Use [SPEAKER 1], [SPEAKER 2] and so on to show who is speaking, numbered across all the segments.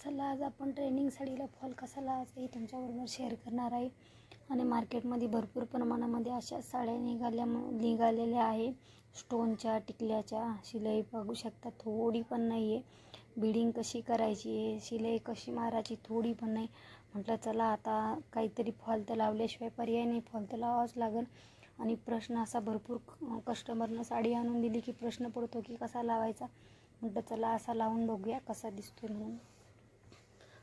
[SPEAKER 1] चला आज आपण ट्रेनिंग साडीला फॉल कसा लावायचा हे तुमच्याबरोबर शेअर करणार आहे। आणि मार्केटमध्ये भरपूर प्रमाणामध्ये अशा साड्या निघालेल्या आहे। स्टोनच्या टिकल्याच्या शिलाई बघू शकता, थोडी पण नाही आहे। बिडिंग कशी करायची आहे, शिलाई कशी मारायची थोडी पण नाही। म्हटलं चला आता काहीतरी फॉल तर लावल्याशिवाय पर्याय नाही, फॉल तर लावावंच लागेल। आणि प्रश्न असा भरपूर कस्टमरनं साडी आणून दिली की प्रश्न पडतो की कसा लावायचा। म्हटलं चला असा लावून बघूया कसा दिसतोय म्हणून।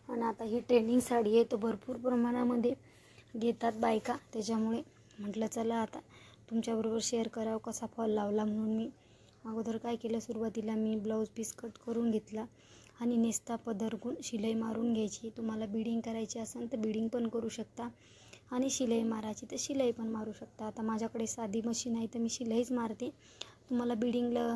[SPEAKER 1] आणि आता ही ट्रेनिंग साडी आहे तर भरपूर प्रमाणामध्ये घेतात बायका, त्याच्यामुळे म्हटलं चला आता तुमच्याबरोबर शेअर करावं कसा फॉल लावला म्हणून। मी अगोदर काय केलं, सुरुवातीला मी ब्लाऊज पीस कट करून घेतला आणि नेस्ता पदरकून शिलाई मारून घ्यायची। तुम्हाला बिडिंग करायची असेल तर बिडिंग पण करू शकता आणि शिलाई मारायची तर शिलाई पण मारू शकता। आता माझ्याकडे साधी मशीन आहे तर मी शिलाईच मारते। तुम्हाला बिडिंगला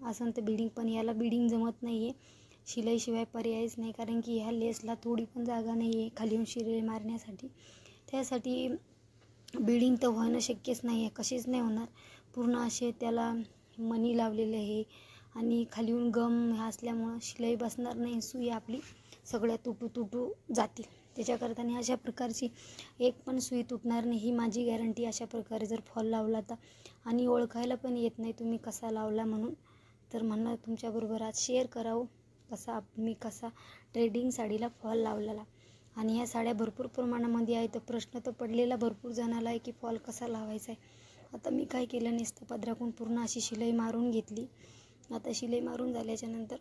[SPEAKER 1] असेल तर बिडिंग, पण याला बिडिंग जमत नाही आहे, शिलाईशिवाय पर्यायच नाही, कारण की ह्या लेसला थोडी पण जागा नाही आहे खालीहून शिलाई मारण्यासाठी। त्यासाठी बिडिंग तर होणं शक्यच नाही आहे, कशीच नाही होणार। पूर्ण असे त्याला मणी लावलेले आहे आणि खालीहून गम असल्यामुळं शिलाई बसणार नाही, सुई आपली सगळ्या तुटू जातील। त्याच्याकरता अशा प्रकारची एक पण सुई तुटणार नाही, ही माझी गॅरंटी। अशा प्रकारे जर फॉल लावला तर आणि ओळखायला पण येत नाही तुम्ही कसा लावला म्हणून। तर म्हणलं तुमच्याबरोबर आज शेअर करावं मी कसा ट्रेनिंग साडीला फॉल लावलेला। आणि ह्या साड्या भरपूर प्रमाणामध्ये आहे तर प्रश्न तर पडलेला भरपूर जणाला आहे की फॉल कसा लावायचा आहे। आता मी काय केलं, नेस्ता पदराकून पूर्ण अशी शिलाई मारून घेतली। आता शिलाई मारून झाल्याच्या नंतर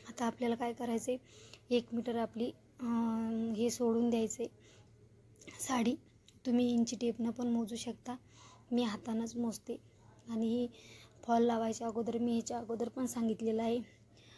[SPEAKER 1] आता आपल्याला काय करायचं आहे, 1 मीटर आपली हे सोडून द्यायचे साडी। तुम्ही इंची टेपनं पण मोजू शकता, मी हातानंच मोजते। आणि फॉल लावायच्या अगोदर मी ह्याच्या अगोदर पण सांगितलेलं आहे,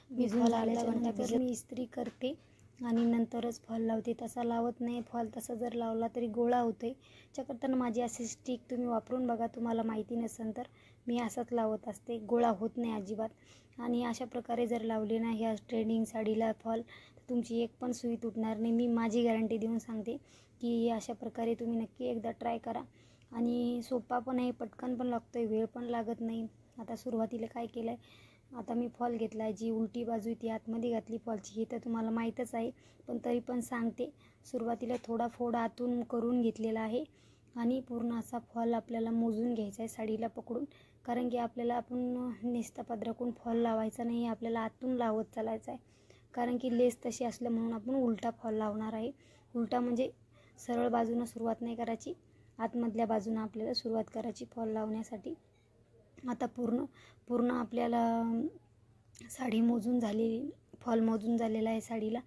[SPEAKER 1] मी फॉल अर्धा घंटा मी इस्त्री करते आणि नंतरच फॉल लावते, तसा लावत नाही फॉल। तसा जर लावला तरी गोळा होते, त्याच्याकरता माझी अशी स्टिक तुम्ही वापरून बघा, तुम्हाला माहिती नसेल तर। मी असाच लावत असते, गोळा होत नाही अजिबात। आणि अशा प्रकारे जर लावले ना ह्या ट्रेनिंग साडीला फॉल, तर तुमची एक पण सुई तुटणार नाही, मी माझी गॅरंटी देऊन सांगते की अशा प्रकारे तुम्ही नक्की एकदा ट्राय करा। आणि सोपा पण आहे, पटकन पण लागतो आहे, वेळ पण लागत नाही। आता सुरुवातीला काय केलं आहे, आता मी फॉल घेतला आहे, जी उलटी बाजू ती आतमध्ये घातली फॉलची, हे तर तुम्हाला माहीतच आहे, पण तरी पण सांगते। सुरुवातीला थोडा फोड आतून करून घेतलेला आहे आणि पूर्ण असा फॉल आपल्याला मोजून घ्यायचा आहे साडीला पकडून, कारण की आपल्याला आपण नेस्ता पदराकून फॉल लावायचा नाही, आपल्याला आतून लावत चालायचं आहे। कारण की लेस तशी असलं म्हणून आपण उलटा फॉल लावणार आहे। उलटा म्हणजे सरळ बाजूनं सुरुवात नाही करायची, आतमधल्या बाजूनं आपल्याला सुरुवात करायची फॉल लावण्यासाठी। आता पूर्ण आपल्याला साडी मोजून झालेली, फॉल मोजून झालेला आहे साडीला।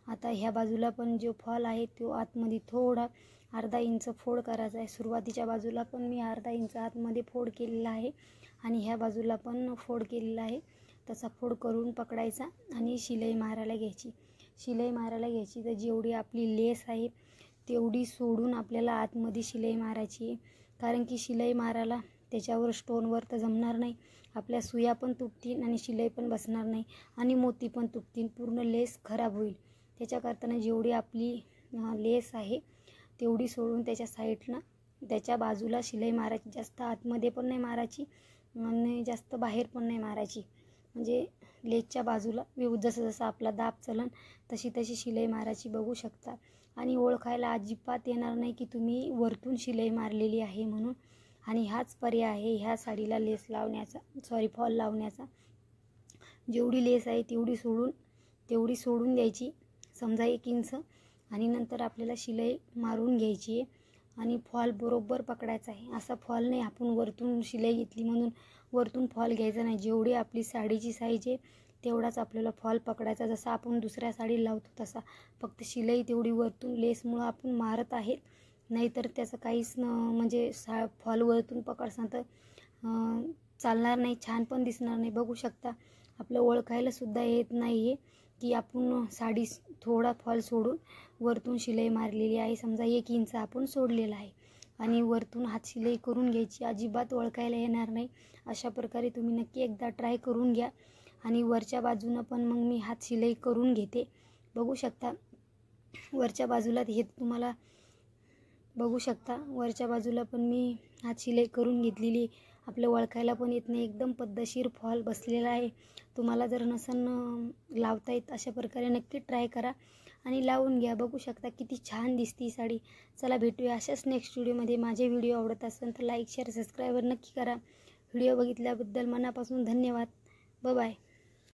[SPEAKER 1] आता ह्या बाजूला पण जो फॉल आहे तो आतमध्ये थोडा अर्धा इंच फोड करायचा आहे। सुरुवातीच्या बाजूला पण मी अर्धा इंच आतमध्ये फोड केलेला आहे आणि ह्या बाजूला पण फोड केलेला आहे। तसा फोड करून पकडायचा आणि शिलाई मारायला घ्यायची। शिलाई मारायला घ्यायची तर जेवढी आपली लेस आहे तेवढी सोडून आपल्याला आतमध्ये शिलाई मारायची, कारण की शिलाई मारायला त्याच्यावर स्टोनवर तर जमणार नाही, आपल्या सुया पण तुटतील आणि शिलाई पण बसणार नाही आणि मोती पण तुटतील, पूर्ण लेस खराब होईल। त्याच्याकरता जेवढी आपली लेस आहे तेवढी सोडून त्याच्या साईडनं त्याच्या बाजूला शिलाई मारायची, जास्त आतमध्ये पण नाही मारायची आणि जास्त बाहेर पण नाही मारायची, म्हणजे लेसच्या बाजूला जसं जसं आपला दाब चलन तशी शिलाई मारायची, बघू शकता। आणि ओळखायला अजिबात येणार नाही की तुम्ही वरतून शिलाई मारलेली आहे म्हणून। आणि हाच पर्याय आहे ह्या साडीला लेस लावण्याचा, फॉल लावण्याचा। जेवढी लेस आहे तेवढी सोडून द्यायची, समजा 1 इंच, आणि नंतर आपल्याला शिलाई मारून घ्यायची आहे आणि फॉल बरोबर पकडायचा आहे। असा फॉल नाही आपण वरतून शिलाई घेतली म्हणून वरतून फॉल घ्यायचा नाही, जेवढी आपली साडीची साईज आहे तेवढाच आपल्याला फॉल पकडायचा, जसा आपण दुसऱ्या साडी लावतो तसा। फक्त शिलाई तेवढी वरतून लेसमुळं आपण मारत आहे, नाहीतर त्याचं काहीच म्हणजे फॉल वरतून पकडसान तर चालणार नाही, छान पण दिसणार नाही। बघू शकता आपलं ओळखायला सुद्धा येत नाही आहे की आपण साडी थोडा फॉल सोडून वरतून शिलाई मारलेली आहे, समजा 1 इंच आपण सोडलेला आहे आणि वरतून हात शिलाई करून घ्यायची, अजिबात ओळखायला येणार नाही। अशा प्रकारे तुम्ही नक्की एकदा ट्राय करून घ्या। आणि वरच्या बाजूनं पण मग मी हात शिलाई करून घेते, बघू शकता वरच्या बाजूला, हे तुम्हाला बघू शकता वरच्या बाजूला पण मी हात शिलाई करून घेतलेली आपलं ओळखायला पण येत नाही. एकदम पद्धतशीर फॉल बसलेला आहे. तुम्हाला जर नसन लावता येत अशा प्रकारे नक्की ट्राय करा आणि लावून घ्या. बघू शकता किती छान दिसती साडी. चला भेटूया अशाच नेक्स्ट व्हिडिओमध्ये. माझे व्हिडिओ आवडत असेल तर लाईक शेअर सबस्क्राईब नक्की करा. व्हिडिओ बघितल्याबद्दल मनापासून धन्यवाद. बाय.